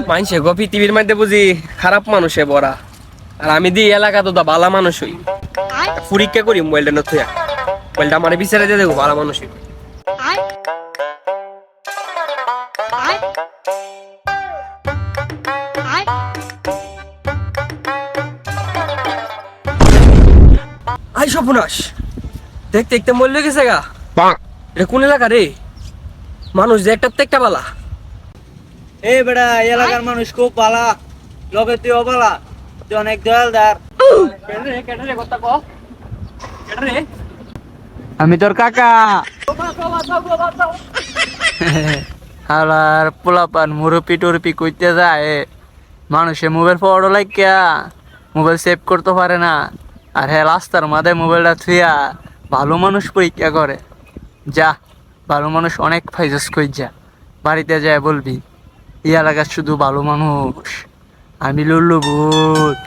মানছে গো পৃথিবীর মধ্যে বুঝি খারাপ মানুষে বড়া, আর আমি দি এলাকা তো ভালো মানুষ হই। পরীক্ষা করি মোবাইলটা নথুয়া, মোবাইলটা আমার বিচারে দিয়ে দেবো ভালো মানুষ হই। আই সপনাশ, দেখতে দেখতে মরলে গেছে গা। এটা কোন এলাকা রে? মানুষ যে একটা একটা বালা। এই বেটা এই এলাকার মানুষ খুব ভালো, লগে তুইও ভালো, তুই অনেক দয়ালদার। আমি তোর কাকা। আর পোলাপান মুরপি টুরপি কইতে যায়, মানুষে মোবাইল ফটো লাগিয়া মোবাইল সেভ করতে পারে না, আর হ্যাঁ রাস্তার মাঝে মোবাইলটা থুইয়া ভালো মানুষ পরীক্ষা করে। যা, ভালো মানুষ অনেক ফাইজস কই, যা বাড়িতে যায় বলবি এই এলাকার শুধু ভালো মানুষ, আমি লুল্লু ভূত।